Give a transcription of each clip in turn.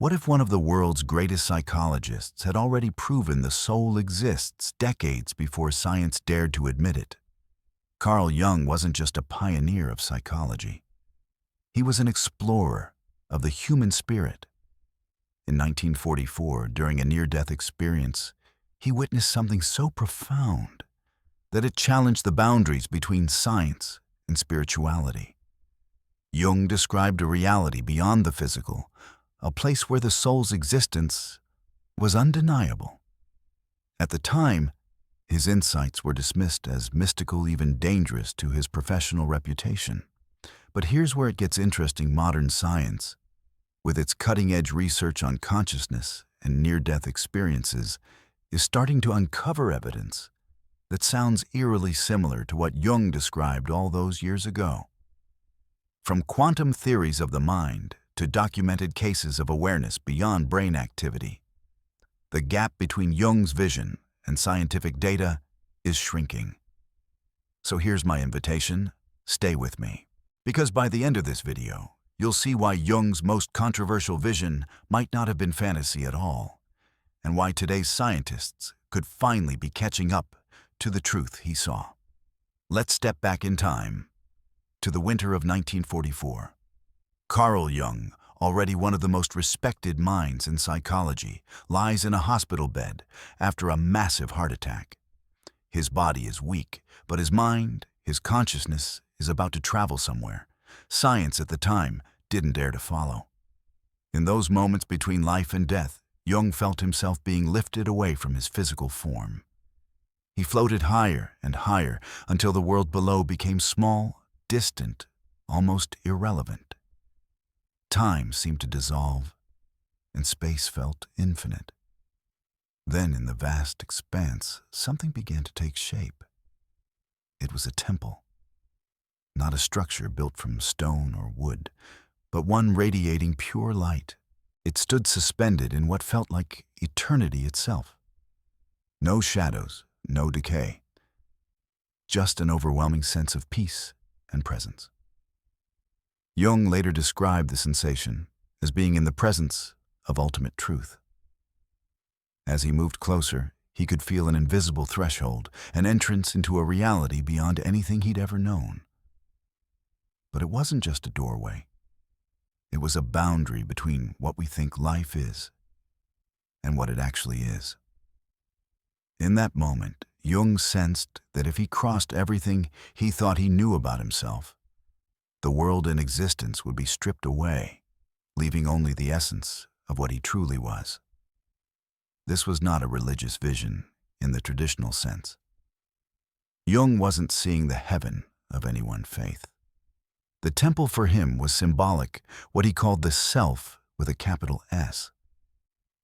What if one of the world's greatest psychologists had already proven the soul exists decades before science dared to admit it? Carl Jung wasn't just a pioneer of psychology. He was an explorer of the human spirit. In 1944, during a near-death experience, he witnessed something so profound that it challenged the boundaries between science and spirituality. Jung described a reality beyond the physical, a place where the soul's existence was undeniable. At the time, his insights were dismissed as mystical, even dangerous to his professional reputation. But here's where it gets interesting. Modern science, with its cutting-edge research on consciousness and near-death experiences, is starting to uncover evidence that sounds eerily similar to what Jung described all those years ago. From quantum theories of the mind to documented cases of awareness beyond brain activity, the gap between Jung's vision and scientific data is shrinking. So here's my invitation: stay with me, because by the end of this video, you'll see why Jung's most controversial vision might not have been fantasy at all, and why today's scientists could finally be catching up to the truth he saw. Let's step back in time to the winter of 1944. Carl Jung, already one of the most respected minds in psychology, lies in a hospital bed after a massive heart attack. His body is weak, but his mind, his consciousness, is about to travel somewhere science at the time didn't dare to follow. In those moments between life and death, Jung felt himself being lifted away from his physical form. He floated higher and higher until the world below became small, distant, almost irrelevant. Time seemed to dissolve, and space felt infinite. Then, in the vast expanse, something began to take shape. It was a temple. Not a structure built from stone or wood, but one radiating pure light. It stood suspended in what felt like eternity itself. No shadows, no decay. Just an overwhelming sense of peace and presence. Jung later described the sensation as being in the presence of ultimate truth. As he moved closer, he could feel an invisible threshold, an entrance into a reality beyond anything he'd ever known. But it wasn't just a doorway. It was a boundary between what we think life is and what it actually is. In that moment, Jung sensed that if he crossed everything he thought he knew about himself, the world and existence would be stripped away, leaving only the essence of what he truly was. This was not a religious vision in the traditional sense. Jung wasn't seeing the heaven of any one faith. The temple for him was symbolic, what he called the self with a capital S.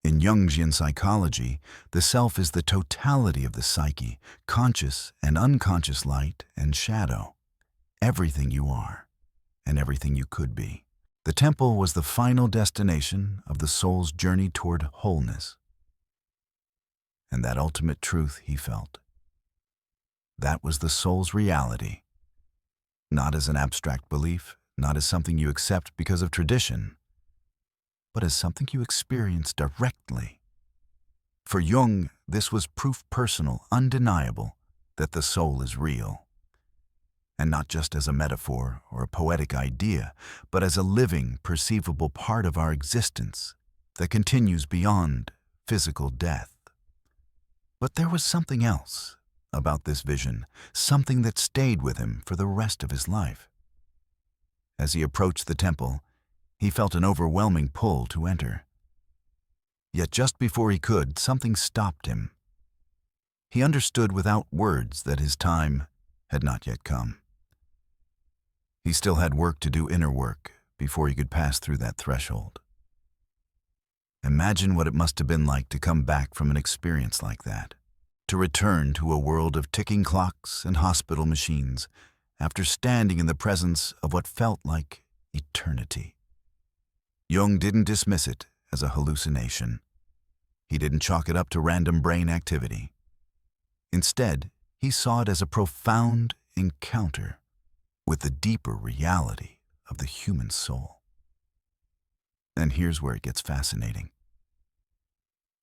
In Jungian psychology, the self is the totality of the psyche, conscious and unconscious light and shadow, everything you are and everything you could be. The temple was the final destination of the soul's journey toward wholeness. And that ultimate truth he felt. That was the soul's reality. Not as an abstract belief, not as something you accept because of tradition, but as something you experience directly. For Jung, this was proof personal, undeniable, that the soul is real. And not just as a metaphor or a poetic idea, but as a living, perceivable part of our existence that continues beyond physical death. But there was something else about this vision, something that stayed with him for the rest of his life. As he approached the temple, he felt an overwhelming pull to enter. Yet just before he could, something stopped him. He understood without words that his time had not yet come. He still had work to do, inner work, before he could pass through that threshold. Imagine what it must have been like to come back from an experience like that, to return to a world of ticking clocks and hospital machines after standing in the presence of what felt like eternity. Jung didn't dismiss it as a hallucination. He didn't chalk it up to random brain activity. Instead, he saw it as a profound encounter with the deeper reality of the human soul. And here's where it gets fascinating.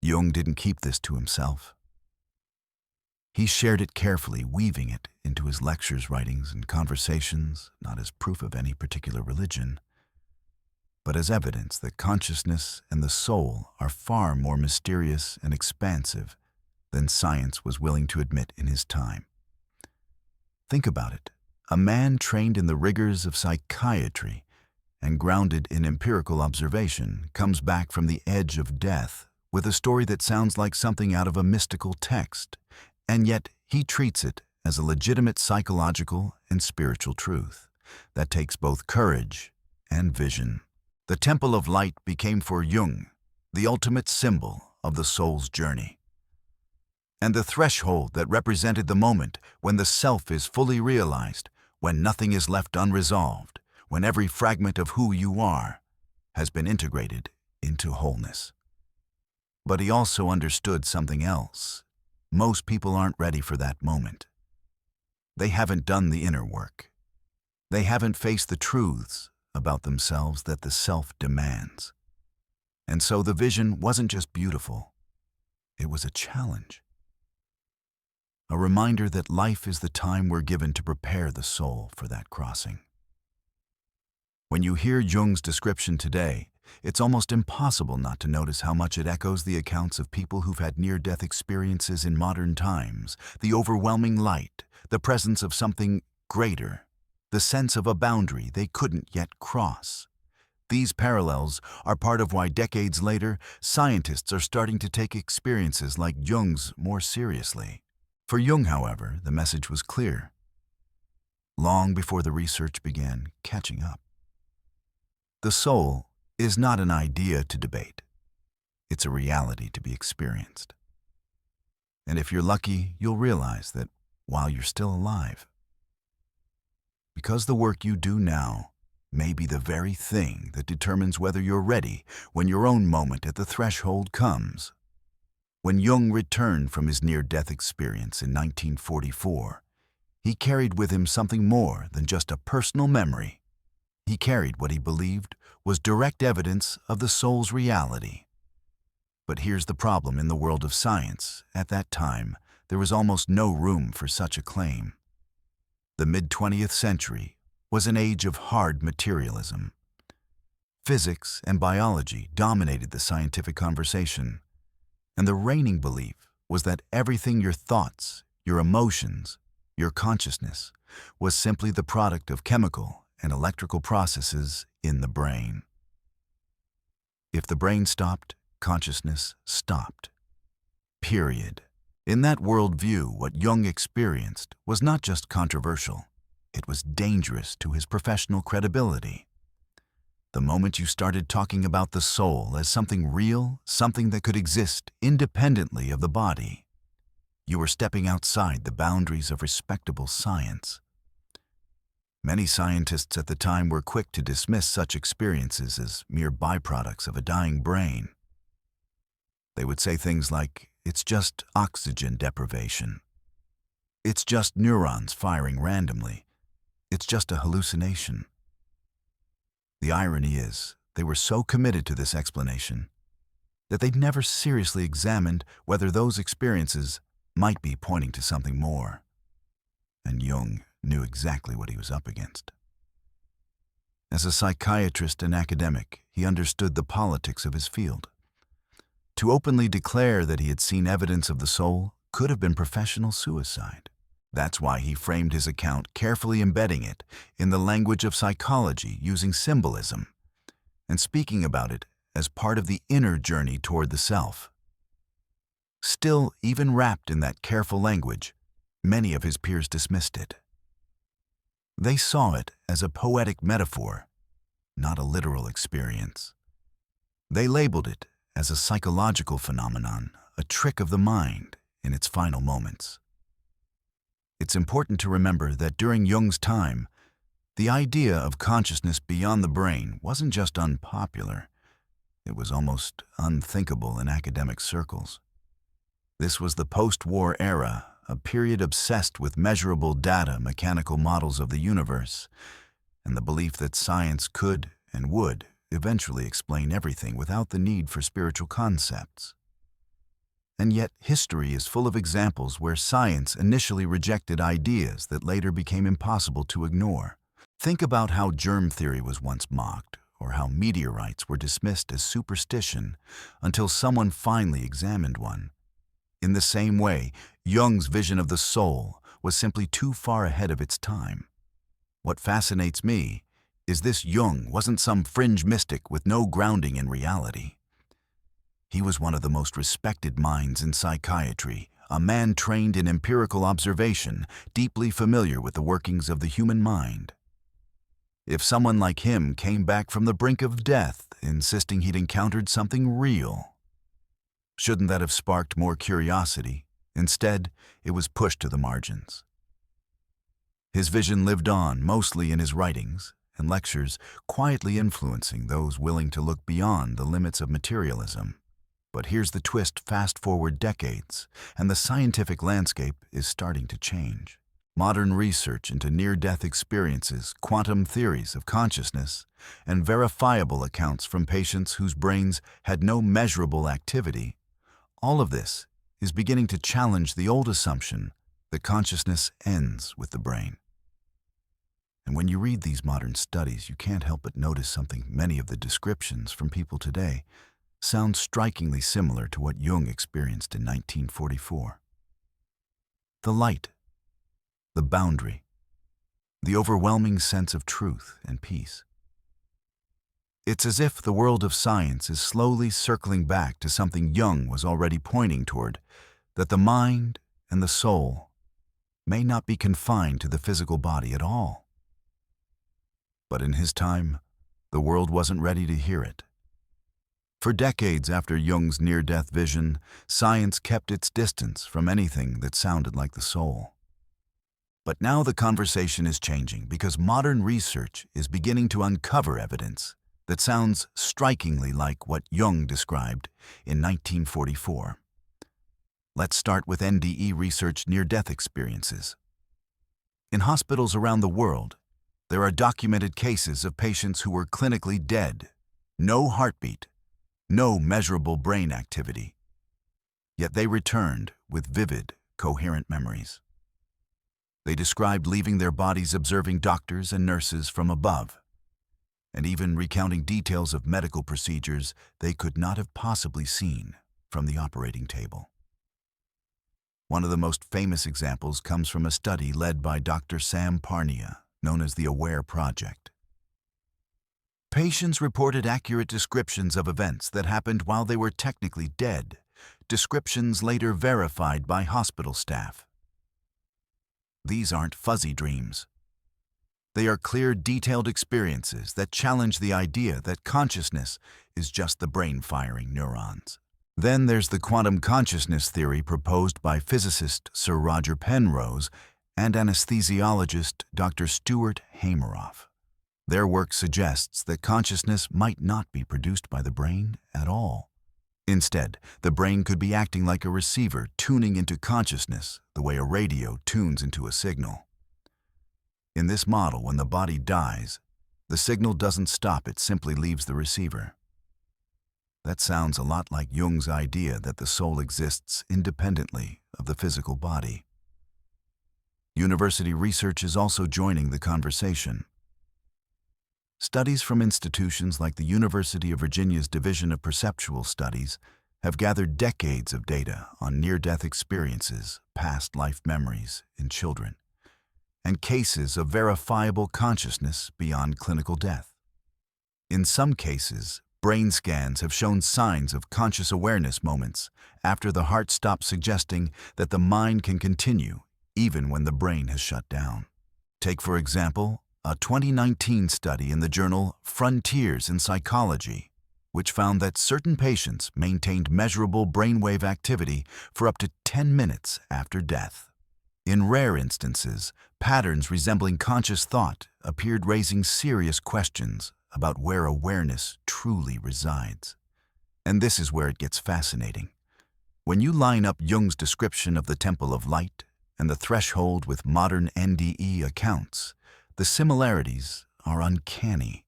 Jung didn't keep this to himself. He shared it carefully, weaving it into his lectures, writings, and conversations, not as proof of any particular religion, but as evidence that consciousness and the soul are far more mysterious and expansive than science was willing to admit in his time. Think about it. A man trained in the rigors of psychiatry and grounded in empirical observation comes back from the edge of death with a story that sounds like something out of a mystical text, and yet he treats it as a legitimate psychological and spiritual truth that takes both courage and vision. The Temple of Light became for Jung the ultimate symbol of the soul's journey, and the threshold that represented the moment when the self is fully realized, when nothing is left unresolved, when every fragment of who you are has been integrated into wholeness. But he also understood something else. Most people aren't ready for that moment. They haven't done the inner work. They haven't faced the truths about themselves that the self demands. And so the vision wasn't just beautiful, it was a challenge. A reminder that life is the time we're given to prepare the soul for that crossing. When you hear Jung's description today, it's almost impossible not to notice how much it echoes the accounts of people who've had near-death experiences in modern times, the overwhelming light, the presence of something greater, the sense of a boundary they couldn't yet cross. These parallels are part of why decades later, scientists are starting to take experiences like Jung's more seriously. For Jung, however, the message was clear, long before the research began catching up. The soul is not an idea to debate. It's a reality to be experienced. And if you're lucky, you'll realize that while you're still alive, because the work you do now may be the very thing that determines whether you're ready when your own moment at the threshold comes. When Jung returned from his near-death experience in 1944, he carried with him something more than just a personal memory. He carried what he believed was direct evidence of the soul's reality. But here's the problem in the world of science. At that time, there was almost no room for such a claim. The mid-20th century was an age of hard materialism. Physics and biology dominated the scientific conversation, and the reigning belief was that everything, your thoughts, your emotions, your consciousness, was simply the product of chemical and electrical processes in the brain. If the brain stopped, consciousness stopped. Period. In that worldview, what Jung experienced was not just controversial, it was dangerous to his professional credibility. The moment you started talking about the soul as something real, something that could exist independently of the body, you were stepping outside the boundaries of respectable science. Many scientists at the time were quick to dismiss such experiences as mere byproducts of a dying brain. They would say things like, it's just oxygen deprivation. It's just neurons firing randomly. It's just a hallucination. The irony is, they were so committed to this explanation that they'd never seriously examined whether those experiences might be pointing to something more. And Jung knew exactly what he was up against. As a psychiatrist and academic, he understood the politics of his field. To openly declare that he had seen evidence of the soul could have been professional suicide. That's why he framed his account, carefully embedding it in the language of psychology using symbolism, and speaking about it as part of the inner journey toward the self. Still, even wrapped in that careful language, many of his peers dismissed it. They saw it as a poetic metaphor, not a literal experience. They labeled it as a psychological phenomenon, a trick of the mind in its final moments. It's important to remember that during Jung's time, the idea of consciousness beyond the brain wasn't just unpopular, it was almost unthinkable in academic circles. This was the post-war era, a period obsessed with measurable data, mechanical models of the universe, and the belief that science could and would eventually explain everything without the need for spiritual concepts. And yet, history is full of examples where science initially rejected ideas that later became impossible to ignore. Think about how germ theory was once mocked, or how meteorites were dismissed as superstition until someone finally examined one. In the same way, Jung's vision of the soul was simply too far ahead of its time. What fascinates me is this: Jung wasn't some fringe mystic with no grounding in reality. He was one of the most respected minds in psychiatry, a man trained in empirical observation, deeply familiar with the workings of the human mind. If someone like him came back from the brink of death, insisting he'd encountered something real, shouldn't that have sparked more curiosity? Instead, it was pushed to the margins. His vision lived on, mostly in his writings and lectures, quietly influencing those willing to look beyond the limits of materialism. But here's the twist: fast forward decades, and the scientific landscape is starting to change. Modern research into near-death experiences, quantum theories of consciousness, and verifiable accounts from patients whose brains had no measurable activity, all of this is beginning to challenge the old assumption that consciousness ends with the brain. And when you read these modern studies, you can't help but notice something. Many of the descriptions from people today sound strikingly similar to what Jung experienced in 1944. The light, the boundary, the overwhelming sense of truth and peace. It's as if the world of science is slowly circling back to something Jung was already pointing toward, that the mind and the soul may not be confined to the physical body at all. But in his time, the world wasn't ready to hear it. For decades after Jung's near-death vision, science kept its distance from anything that sounded like the soul. But now the conversation is changing because modern research is beginning to uncover evidence that sounds strikingly like what Jung described in 1944. Let's start with NDE research near-death experiences. In hospitals around the world, there are documented cases of patients who were clinically dead, no heartbeat, no measurable brain activity. Yet they returned with vivid, coherent memories. They described leaving their bodies observing doctors and nurses from above, and even recounting details of medical procedures they could not have possibly seen from the operating table. One of the most famous examples comes from a study led by Dr. Sam Parnia, known as the AWARE Project. Patients reported accurate descriptions of events that happened while they were technically dead, descriptions later verified by hospital staff. These aren't fuzzy dreams. They are clear, detailed experiences that challenge the idea that consciousness is just the brain firing neurons. Then there's the quantum consciousness theory proposed by physicist Sir Roger Penrose and anesthesiologist Dr. Stuart Hameroff. Their work suggests that consciousness might not be produced by the brain at all. Instead, the brain could be acting like a receiver, tuning into consciousness the way a radio tunes into a signal. In this model, when the body dies, the signal doesn't stop, it simply leaves the receiver. That sounds a lot like Jung's idea that the soul exists independently of the physical body. University research is also joining the conversation. Studies from institutions like the University of Virginia's Division of Perceptual Studies have gathered decades of data on near-death experiences, past life memories in children, and cases of verifiable consciousness beyond clinical death. In some cases, brain scans have shown signs of conscious awareness moments after the heart stops suggesting that the mind can continue even when the brain has shut down. Take, for example, a 2019 study in the journal Frontiers in Psychology, which found that certain patients maintained measurable brainwave activity for up to 10 minutes after death. In rare instances, patterns resembling conscious thought appeared, raising serious questions about where awareness truly resides. And this is where it gets fascinating. When you line up Jung's description of the Temple of Light and the threshold with modern NDE accounts, the similarities are uncanny.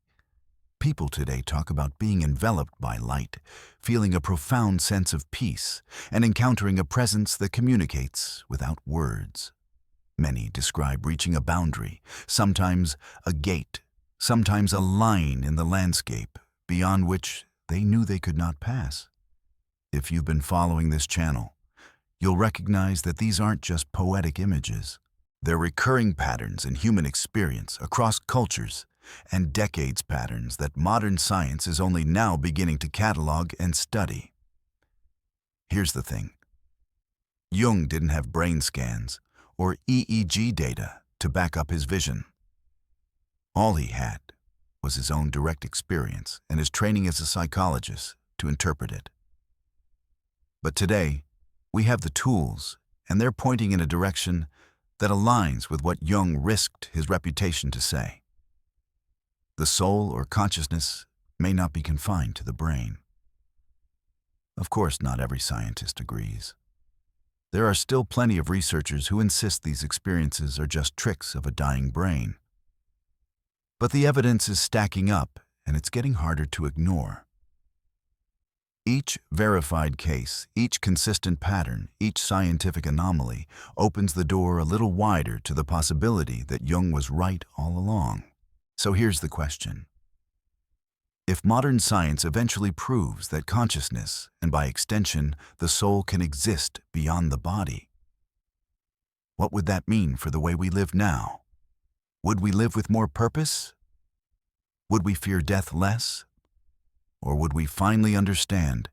People today talk about being enveloped by light, feeling a profound sense of peace, and encountering a presence that communicates without words. Many describe reaching a boundary, sometimes a gate, sometimes a line in the landscape, beyond which they knew they could not pass. If you've been following this channel, you'll recognize that these aren't just poetic images. They're recurring patterns in human experience across cultures and decades patterns that modern science is only now beginning to catalog and study. Here's the thing. Jung didn't have brain scans or EEG data to back up his vision. All he had was his own direct experience and his training as a psychologist to interpret it. But today, we have the tools, and they're pointing in a direction that aligns with what Jung risked his reputation to say. The soul or consciousness may not be confined to the brain. Of course, not every scientist agrees. There are still plenty of researchers who insist these experiences are just tricks of a dying brain. But the evidence is stacking up, and it's getting harder to ignore. Each verified case, each consistent pattern, each scientific anomaly opens the door a little wider to the possibility that Jung was right all along. So here's the question. If modern science eventually proves that consciousness, and by extension, the soul can exist beyond the body, what would that mean for the way we live now? Would we live with more purpose? Would we fear death less? Or would we finally understand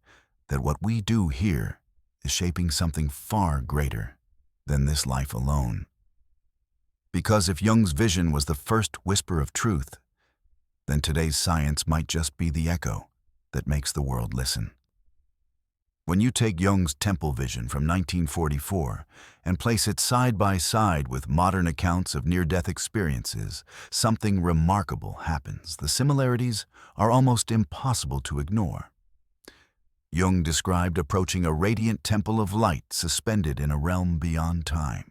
that what we do here is shaping something far greater than this life alone? Because if Jung's vision was the first whisper of truth, then today's science might just be the echo that makes the world listen. When you take Jung's temple vision from 1944 and place it side by side with modern accounts of near-death experiences, something remarkable happens. The similarities are almost impossible to ignore. Jung described approaching a radiant temple of light suspended in a realm beyond time.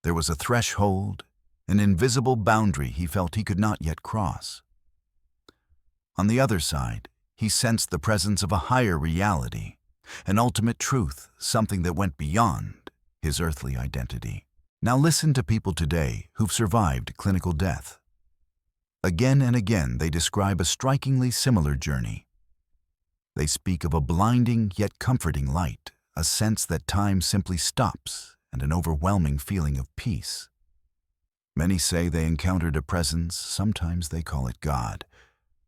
There was a threshold, an invisible boundary he felt he could not yet cross. On the other side, he sensed the presence of a higher reality, an ultimate truth, something that went beyond his earthly identity. Now listen to people today who've survived clinical death. Again and again, they describe a strikingly similar journey. They speak of a blinding yet comforting light, a sense that time simply stops, and an overwhelming feeling of peace. Many say they encountered a presence, sometimes they call it God,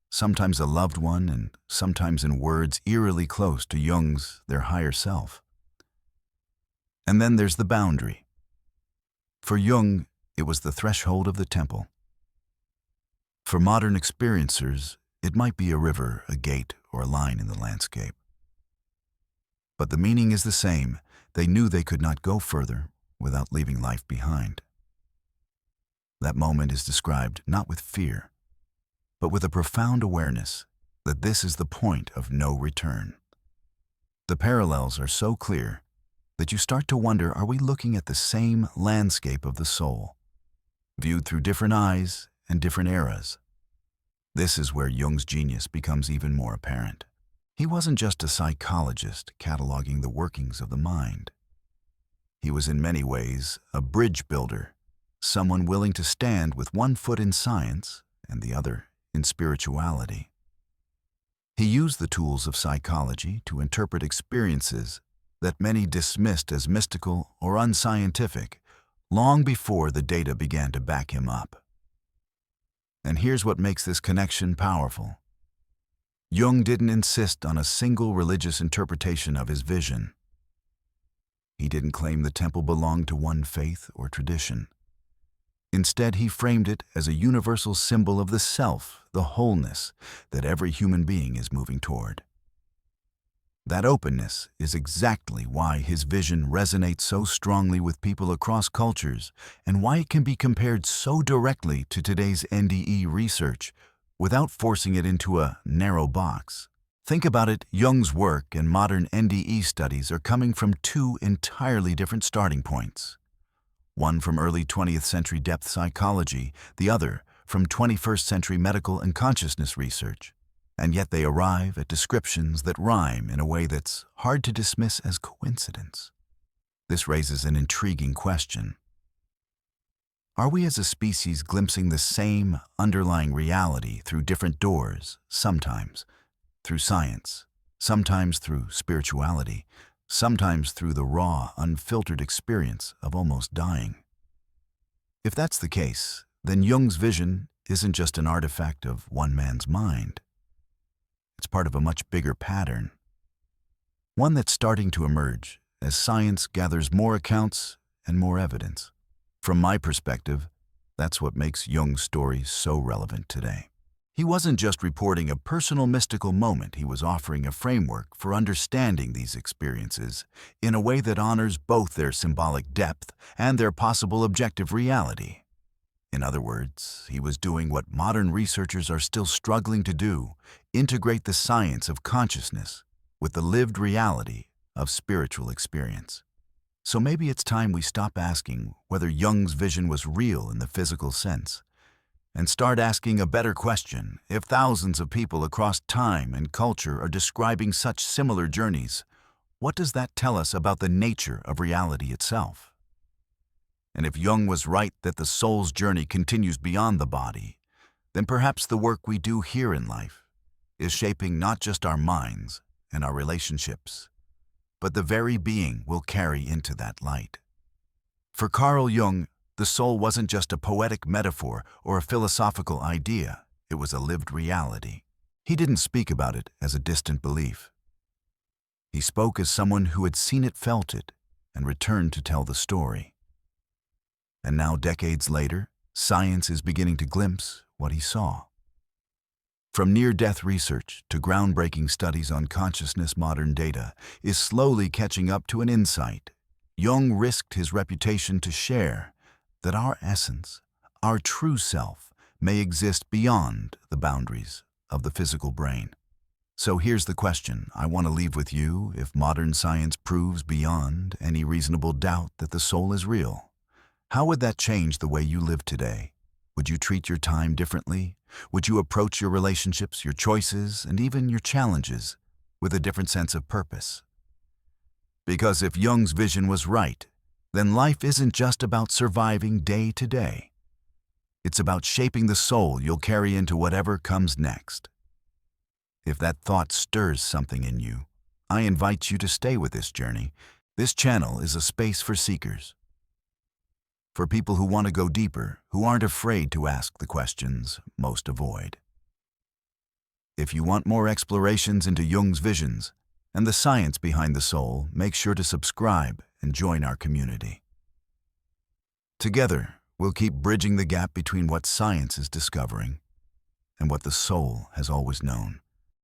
sometimes a loved one, and sometimes in words eerily close to Jung's their higher self. And then there's the boundary. For Jung, it was the threshold of the temple. For modern experiencers, it might be a river, a gate, or a line in the landscape. But the meaning is the same. They knew they could not go further without leaving life behind. That moment is described not with fear, but with a profound awareness that this is the point of no return. The parallels are so clear that you start to wonder, are we looking at the same landscape of the soul, viewed through different eyes and different eras? This is where Jung's genius becomes even more apparent. He wasn't just a psychologist cataloging the workings of the mind. He was in many ways a bridge builder, someone willing to stand with one foot in science and the other in spirituality. He used the tools of psychology to interpret experiences that many dismissed as mystical or unscientific long before the data began to back him up. And here's what makes this connection powerful. Jung didn't insist on a single religious interpretation of his vision. He didn't claim the temple belonged to one faith or tradition. Instead, he framed it as a universal symbol of the self, the wholeness that every human being is moving toward. That openness is exactly why his vision resonates so strongly with people across cultures and why it can be compared so directly to today's NDE research without forcing it into a narrow box. Think about it, Jung's work and modern NDE studies are coming from two entirely different starting points. One from early 20th century depth psychology, the other from 21st century medical and consciousness research, and yet they arrive at descriptions that rhyme in a way that's hard to dismiss as coincidence. This raises an intriguing question. Are we as a species glimpsing the same underlying reality through different doors, sometimes through science, sometimes through spirituality, sometimes through the raw, unfiltered experience of almost dying? If that's the case, then Jung's vision isn't just an artifact of one man's mind. It's part of a much bigger pattern, one that's starting to emerge as science gathers more accounts and more evidence. From my perspective, that's what makes Jung's story so relevant today. He wasn't just reporting a personal mystical moment, he was offering a framework for understanding these experiences in a way that honors both their symbolic depth and their possible objective reality. In other words, he was doing what modern researchers are still struggling to do: integrate the science of consciousness with the lived reality of spiritual experience. So maybe it's time we stop asking whether Jung's vision was real in the physical sense, and start asking a better question. If thousands of people across time and culture are describing such similar journeys, what does that tell us about the nature of reality itself? And if Jung was right that the soul's journey continues beyond the body, then perhaps the work we do here in life is shaping not just our minds and our relationships, but the very being we'll carry into that light. For Carl Jung, the soul wasn't just a poetic metaphor or a philosophical idea, it was a lived reality. He didn't speak about it as a distant belief. He spoke as someone who had seen it, felt it, and returned to tell the story. And now, decades later, science is beginning to glimpse what he saw. From near-death research to groundbreaking studies on consciousness, modern data is slowly catching up to an insight Jung risked his reputation to share: that our essence, our true self, may exist beyond the boundaries of the physical brain. So here's the question I want to leave with you: if modern science proves beyond any reasonable doubt that the soul is real, how would that change the way you live today? Would you treat your time differently? Would you approach your relationships, your choices, and even your challenges with a different sense of purpose? Because if Jung's vision was right, then life isn't just about surviving day to day. It's about shaping the soul you'll carry into whatever comes next. If that thought stirs something in you, I invite you to stay with this journey. This channel is a space for seekers, for people who want to go deeper, who aren't afraid to ask the questions most avoid. If you want more explorations into Jung's visions and the science behind the soul, make sure to subscribe and join our community. Together, we'll keep bridging the gap between what science is discovering and what the soul has always known.